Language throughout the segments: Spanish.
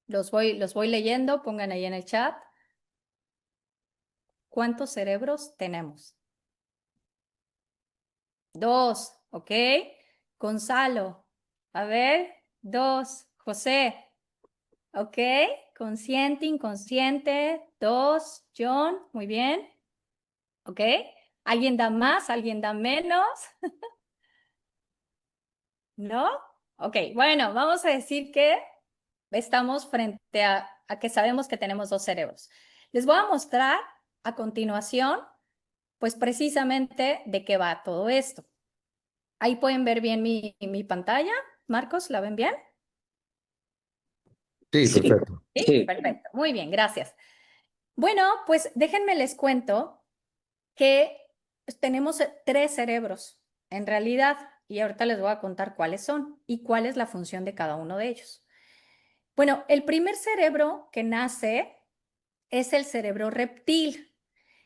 Los voy leyendo, pongan ahí en el chat. ¿Cuántos cerebros tenemos? 2, ¿ok? Gonzalo, a ver, 2. José, ¿ok? Consciente, inconsciente, 2. John, muy bien, ¿ok? ¿Alguien da más? ¿Alguien da menos? ¿No? Ok, bueno, vamos a decir que estamos frente a que sabemos que tenemos 2 cerebros. Les voy a mostrar a continuación, pues precisamente de qué va todo esto. Ahí pueden ver bien mi pantalla. Marcos, ¿la ven bien? Sí, Sí, perfecto. Sí, sí. perfecto. Muy bien, gracias. Bueno, pues déjenme les cuento que tenemos 3 cerebros en realidad y ahorita les voy a contar cuáles son y cuál es la función de cada uno de ellos. Bueno, el primer cerebro que nace es el cerebro reptil.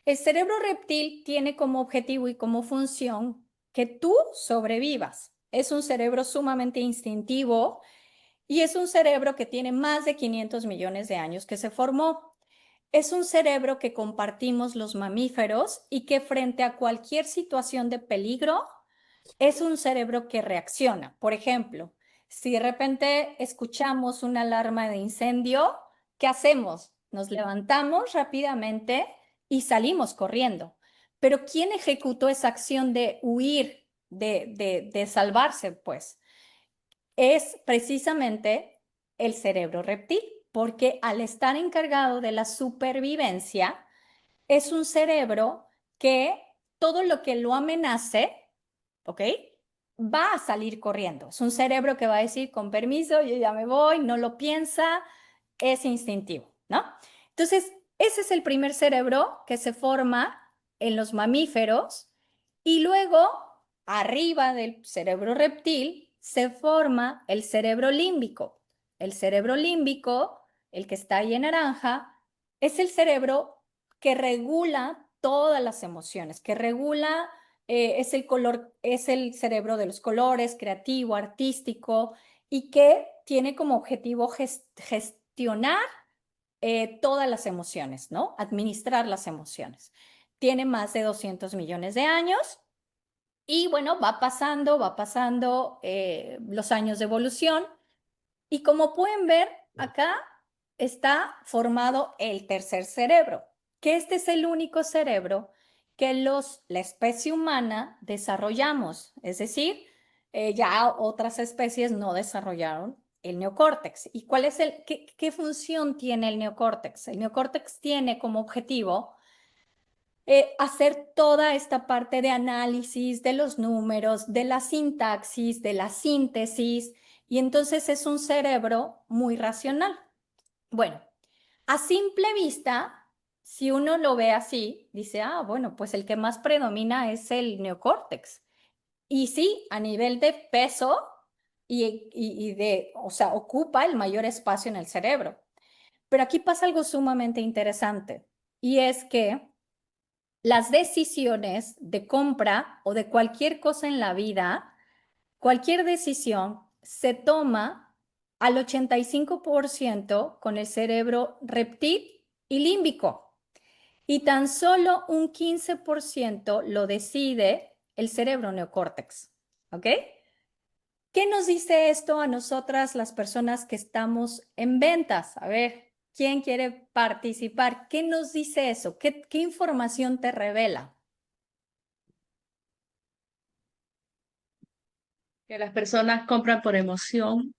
El cerebro reptil tiene como objetivo y como función que tú sobrevivas. Es un cerebro sumamente instintivo y es un cerebro que tiene más de 500 millones de años que se formó. Es un cerebro que compartimos los mamíferos y que frente a cualquier situación de peligro es un cerebro que reacciona. Por ejemplo, si de repente escuchamos una alarma de incendio, ¿qué hacemos? Nos levantamos rápidamente y salimos corriendo. Pero ¿quién ejecutó esa acción de huir, de salvarse? Pues es precisamente el cerebro reptil, porque al estar encargado de la supervivencia, es un cerebro que todo lo que lo amenace, ¿ok? Va a salir corriendo. Es un cerebro que va a decir, con permiso, yo ya me voy, no lo piensa, es instintivo, ¿no? Entonces, ese es el primer cerebro que se forma en los mamíferos y luego, arriba del cerebro reptil, se forma el cerebro límbico. El cerebro límbico, el que está ahí en naranja, es el cerebro que regula todas las emociones, que regula, es el color, es el cerebro de los colores, creativo, artístico, y que tiene como objetivo gestionar todas las emociones, ¿no? Administrar las emociones. Tiene más de 200 millones de años y bueno, va pasando los años de evolución y como pueden ver, acá está formado el tercer cerebro, que este es el único cerebro que la especie humana desarrollamos, es decir, ya otras especies no desarrollaron el neocórtex. ¿Y cuál es qué función tiene el neocórtex? El neocórtex tiene como objetivo hacer toda esta parte de análisis de los números, de la sintaxis, de la síntesis, y entonces es un cerebro muy racional. Bueno, a simple vista, si uno lo ve así, dice, ah, bueno, pues el que más predomina es el neocórtex. Y sí, a nivel de peso o sea, ocupa el mayor espacio en el cerebro. Pero aquí pasa algo sumamente interesante, y es que las decisiones de compra o de cualquier cosa en la vida, cualquier decisión se toma al 85% con el cerebro reptil y límbico y tan solo un 15% lo decide el cerebro neocórtex. ¿Ok? ¿Qué nos dice esto a nosotras, las personas que estamos en ventas? A ver, ¿quién quiere participar? ¿Qué nos dice eso? ¿Qué información te revela? Que las personas compran por emoción,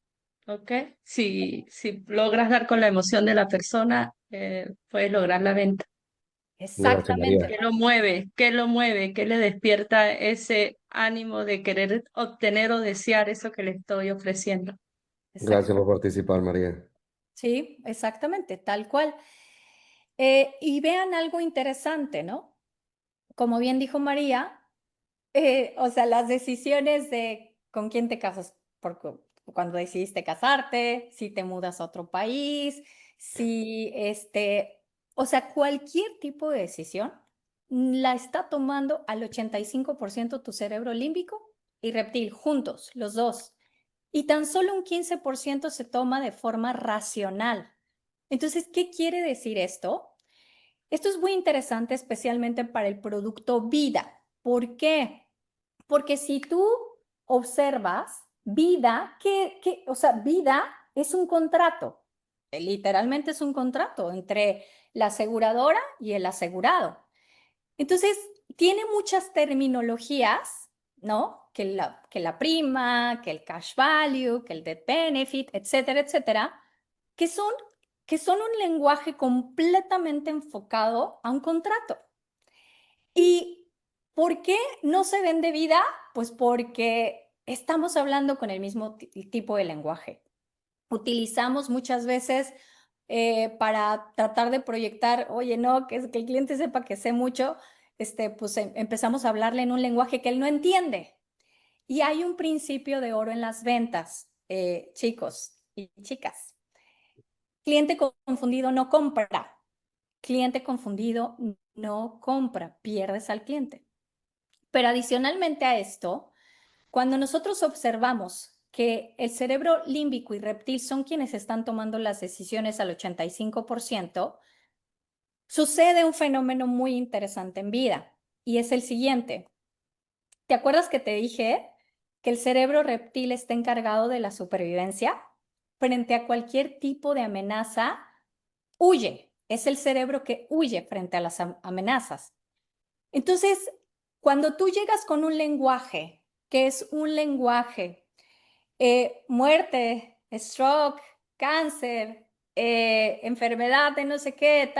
¿ok? Si logras dar con la emoción de la persona, puedes lograr la venta. Gracias, Exactamente. María. ¿Qué lo mueve? ¿Qué lo mueve? ¿Qué le despierta ese ánimo de querer obtener o desear eso que le estoy ofreciendo? Gracias por participar, María. Sí, exactamente, tal cual. Y vean algo interesante, ¿no? Como bien dijo María, o sea, las decisiones de con quién te casas, porque cuando decidiste casarte, si te mudas a otro país, si o sea, cualquier tipo de decisión la está tomando al 85% tu cerebro límbico y reptil, juntos, los dos. y tan solo un 15% se toma de forma racional. Entonces, ¿qué quiere decir esto? Esto es muy interesante, especialmente para el producto vida. ¿Por qué? Porque si tú observas vida, o sea, vida es un contrato, literalmente es un contrato entre la aseguradora y el asegurado. Entonces, tiene muchas terminologías, ¿no? Que la prima, que el cash value, que el death benefit, etcétera, etcétera, que son, que son un lenguaje completamente enfocado a un contrato. ¿Y por qué no se vende vida? Pues porque estamos hablando con el mismo tipo de lenguaje. Utilizamos muchas veces para tratar de proyectar, oye, no, que el cliente sepa que sé mucho, pues empezamos a hablarle en un lenguaje que él no entiende. Y hay un principio de oro en las ventas, chicos y chicas. Cliente confundido no compra. Cliente confundido no compra, pierdes al cliente. Pero adicionalmente a esto, cuando nosotros observamos que el cerebro límbico y reptil son quienes están tomando las decisiones al 85%, sucede un fenómeno muy interesante en vida y es el siguiente. ¿Te acuerdas que te dije que el cerebro reptil está encargado de la supervivencia? Frente a cualquier tipo de amenaza, huye. Es el cerebro que huye frente a las amenazas. Entonces, cuando tú llegas con un lenguaje, que es un lenguaje, muerte, stroke, cáncer, enfermedad de no sé qué,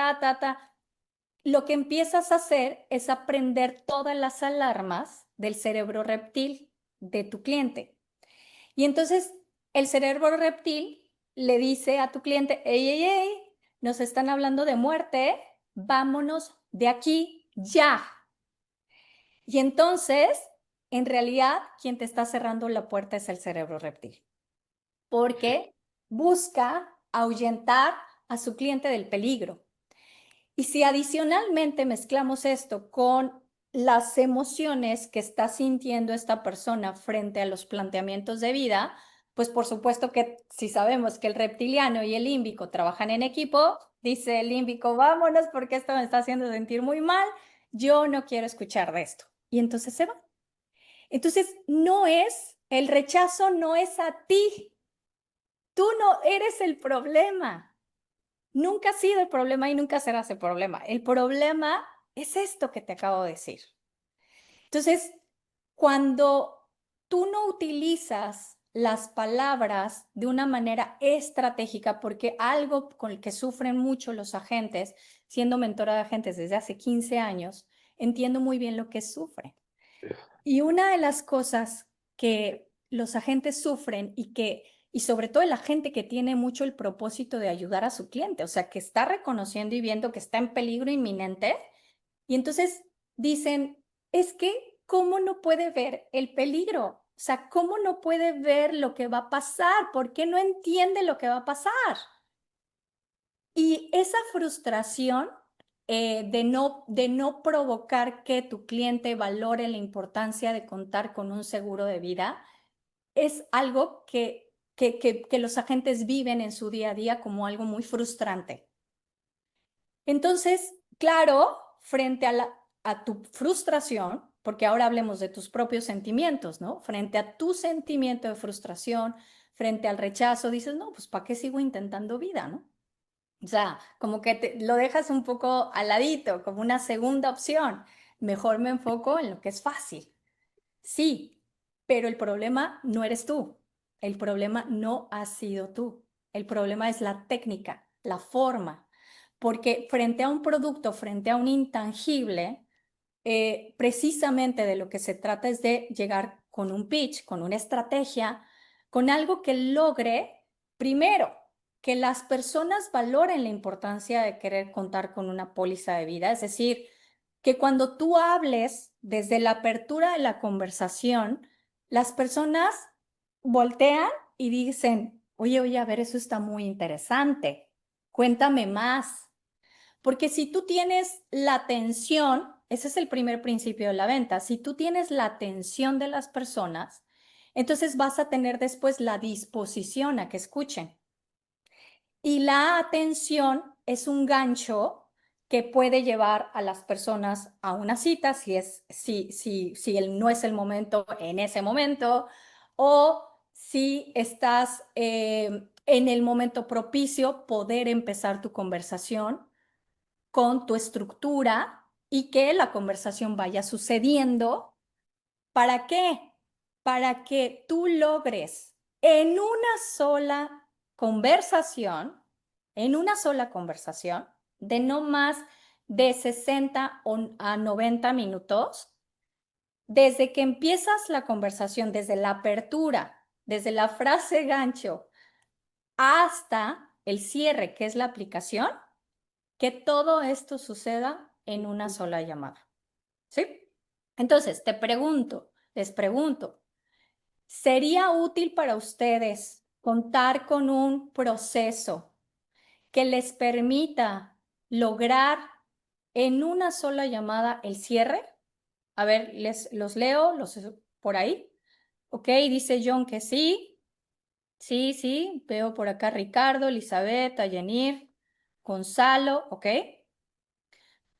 lo que empiezas a hacer es aprender todas las alarmas del cerebro reptil de tu cliente. Y entonces el cerebro reptil le dice a tu cliente, hey, hey, hey, nos están hablando de muerte, vámonos de aquí ya. Y entonces, en realidad, quien te está cerrando la puerta es el cerebro reptil, porque busca ahuyentar a su cliente del peligro. Y si adicionalmente mezclamos esto con las emociones que está sintiendo esta persona frente a los planteamientos de vida, pues por supuesto que si sabemos que el reptiliano y el límbico trabajan en equipo, dice el límbico, vámonos porque esto me está haciendo sentir muy mal, yo no quiero escuchar de esto. Y entonces se va. Entonces, el rechazo no es a ti, tú no eres el problema. Nunca has sido el problema y nunca serás el problema. El problema es esto que te acabo de decir. Entonces, cuando tú no utilizas las palabras de una manera estratégica, porque algo con el que sufren mucho los agentes, siendo mentora de agentes desde hace 15 años, entiendo muy bien lo que sufren. Y una de las cosas que los agentes sufren y sobre todo la gente que tiene mucho el propósito de ayudar a su cliente, o sea, que está reconociendo y viendo que está en peligro inminente, y entonces dicen, es que, ¿cómo no puede ver el peligro? O sea, ¿cómo no puede ver lo que va a pasar? ¿Por qué no entiende lo que va a pasar? Y esa frustración de no provocar que tu cliente valore la importancia de contar con un seguro de vida es algo que los agentes viven en su día a día como algo muy frustrante. Entonces, claro, frente a tu frustración, porque ahora hablemos de tus propios sentimientos, ¿no? Frente a tu sentimiento de frustración, frente al rechazo, dices, no, pues ¿para qué sigo intentando vida, no? O sea, como que lo dejas un poco al ladito, como una segunda opción. Mejor me enfoco en lo que es fácil. Sí, pero el problema no eres tú. El problema no has sido tú. El problema es la técnica, la forma. Porque frente a un producto, frente a un intangible, precisamente de lo que se trata es de llegar con un pitch, con una estrategia, con algo que logre, primero, que las personas valoren la importancia de querer contar con una póliza de vida, es decir, que cuando tú hables desde la apertura de la conversación, las personas voltean y dicen, oye, oye, a ver, eso está muy interesante, cuéntame más. Porque si tú tienes la atención, ese es el primer principio de la venta, si tú tienes la atención de las personas, Entonces vas a tener después la disposición a que escuchen. Y la atención es un gancho que puede llevar a las personas a una cita si no es el momento en ese momento, o si estás en el momento propicio, poder empezar tu conversación con tu estructura y que la conversación vaya sucediendo. ¿Para qué? Para que tú logres en una sola conversación, de no más de 60 a 90 minutos, desde que empiezas la conversación, desde la apertura, desde la frase gancho, hasta el cierre, que es la aplicación, que todo esto suceda en una sola llamada. ¿Sí? Entonces, les pregunto, ¿sería útil para ustedes contar con un proceso que les permita lograr en una sola llamada el cierre? A ver, los leo por ahí. Ok, dice John que sí. Sí, sí, veo por acá Ricardo, Elizabeth, Ayenir, Gonzalo, ok.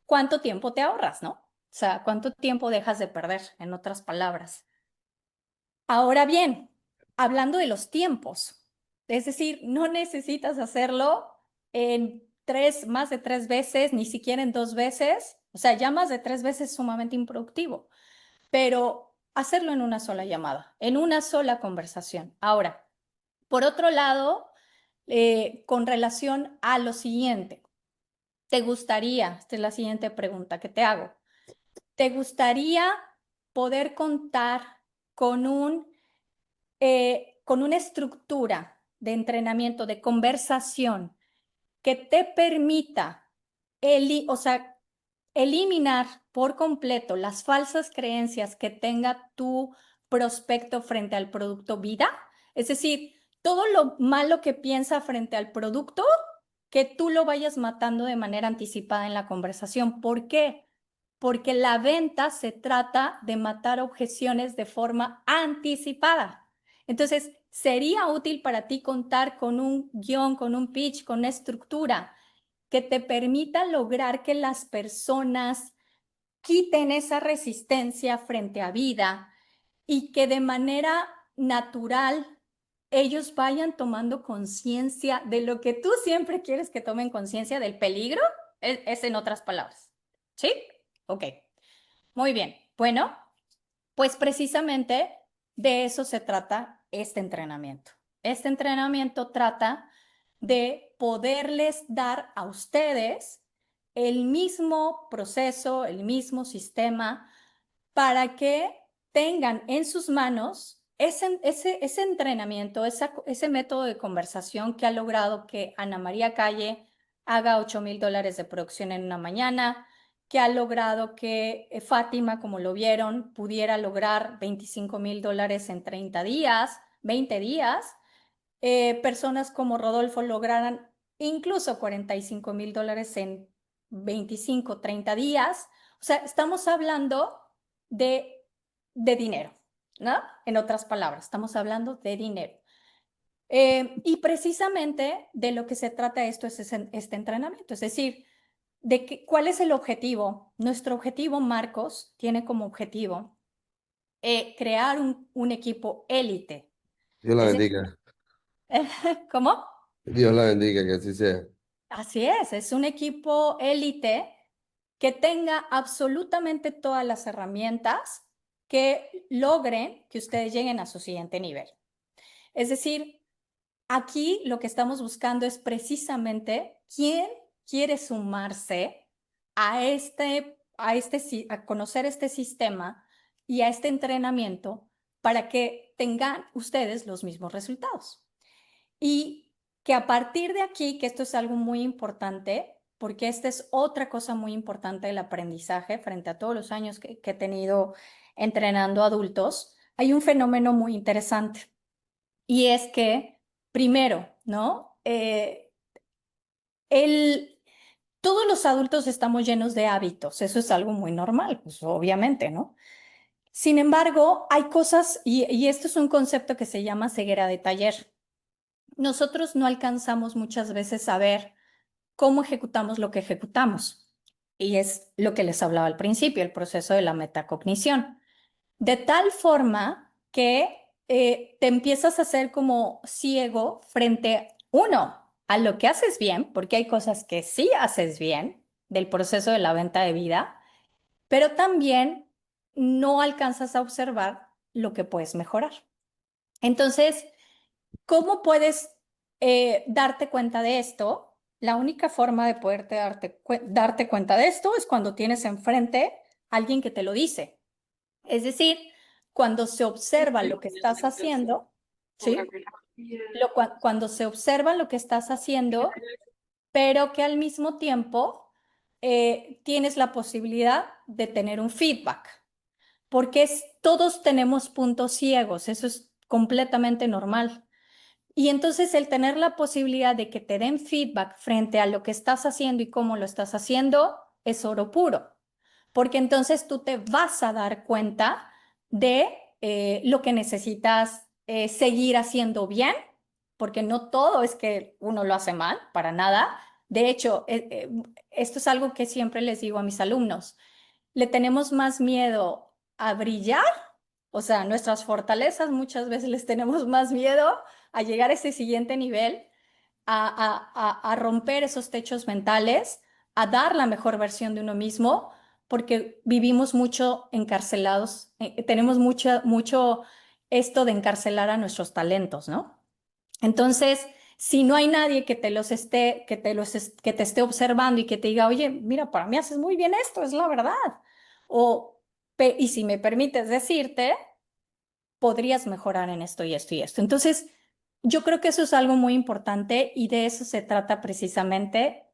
¿Cuánto tiempo te ahorras, no? O sea, ¿cuánto tiempo dejas de perder, en otras palabras? Ahora bien, hablando de los tiempos, es decir, no necesitas hacerlo en más de 3 veces, ni siquiera en 2 veces. O sea, ya más de 3 veces es sumamente improductivo, pero hacerlo en una sola llamada, en una sola conversación. Ahora, por otro lado, con relación a lo siguiente, ¿te gustaría? Esta es la siguiente pregunta que te hago. ¿Te gustaría poder contar con con una estructura de entrenamiento, de conversación que te permita o sea, eliminar por completo las falsas creencias que tenga tu prospecto frente al producto vida? Es decir, todo lo malo que piensa frente al producto, que tú lo vayas matando de manera anticipada en la conversación. ¿Por qué? Porque la venta se trata de matar objeciones de forma anticipada. Entonces, sería útil para ti contar con un guión, con un pitch, con una estructura que te permita lograr que las personas quiten esa resistencia frente a vida y que de manera natural ellos vayan tomando conciencia de lo que tú siempre quieres que tomen conciencia del peligro, es en otras palabras. ¿Sí? Ok. Muy bien. Bueno, pues precisamente de eso se trata este entrenamiento. Este entrenamiento trata de poderles dar a ustedes el mismo proceso, el mismo sistema, para que tengan en sus manos ese entrenamiento, ese método de conversación que ha logrado que Ana María Calle haga $8,000 de producción en una mañana, que ha logrado que Fátima, como lo vieron, pudiera lograr $25,000 en 30 días, 20 días. Personas como Rodolfo lograran incluso $45,000 en 25, 30 días. O sea, estamos hablando de, de dinero, ¿no? En otras palabras, estamos hablando de dinero. Y precisamente de lo que se trata esto es este entrenamiento, es decir, ¿cuál es el objetivo? Nuestro objetivo, Marcos, tiene como objetivo crear un equipo élite. Dios la Es decir, bendiga. ¿cómo? Dios la bendiga, que así sea. Así es un equipo élite que tenga absolutamente todas las herramientas que logren que ustedes lleguen a su siguiente nivel. Es decir, aquí lo que estamos buscando es precisamente quién quiere sumarse a conocer este sistema y a este entrenamiento para que tengan ustedes los mismos resultados. Y que a partir de aquí, que esto es algo muy importante, porque esta es otra cosa muy importante del aprendizaje frente a todos los años que he tenido entrenando adultos, hay un fenómeno muy interesante. Y es que, primero, ¿no? Todos los adultos estamos llenos de hábitos, eso es algo muy normal, pues obviamente, ¿no? Sin embargo, hay cosas, y esto es un concepto que se llama ceguera de taller. Nosotros no alcanzamos muchas veces a ver cómo ejecutamos lo que ejecutamos. Y es lo que les hablaba al principio, el proceso de la metacognición. De tal forma que te empiezas a hacer como ciego frente, uno, a lo que haces bien, porque hay cosas que sí haces bien del proceso de la venta de vida, pero también no alcanzas a observar lo que puedes mejorar. Entonces, ¿cómo puedes darte cuenta de esto? La única forma de poderte darte cuenta de esto es cuando tienes enfrente a alguien que te lo dice. Es decir, cuando se observa lo que estás haciendo, ¿sí? Cuando se observa lo que estás haciendo, pero que al mismo tiempo tienes la posibilidad de tener un feedback, porque todos tenemos puntos ciegos, eso es completamente normal. Y entonces el tener la posibilidad de que te den feedback frente a lo que estás haciendo y cómo lo estás haciendo es oro puro, porque entonces tú te vas a dar cuenta de lo que necesitas seguir haciendo bien, porque no todo es que uno lo hace mal, para nada. De hecho, esto es algo que siempre les digo a mis alumnos. Le tenemos más miedo a brillar, o sea, nuestras fortalezas muchas veces les tenemos más miedo a llegar a ese siguiente nivel, a romper esos techos mentales, a dar la mejor versión de uno mismo, porque vivimos mucho encarcelados, tenemos mucho esto de encarcelar a nuestros talentos, ¿no? Entonces, si no hay nadie que te que te esté observando y que te diga, oye, mira, para mí haces muy bien esto, es la verdad. O, y si me permites decirte, podrías mejorar en esto y esto y esto. Entonces, yo creo que eso es algo muy importante y de eso se trata precisamente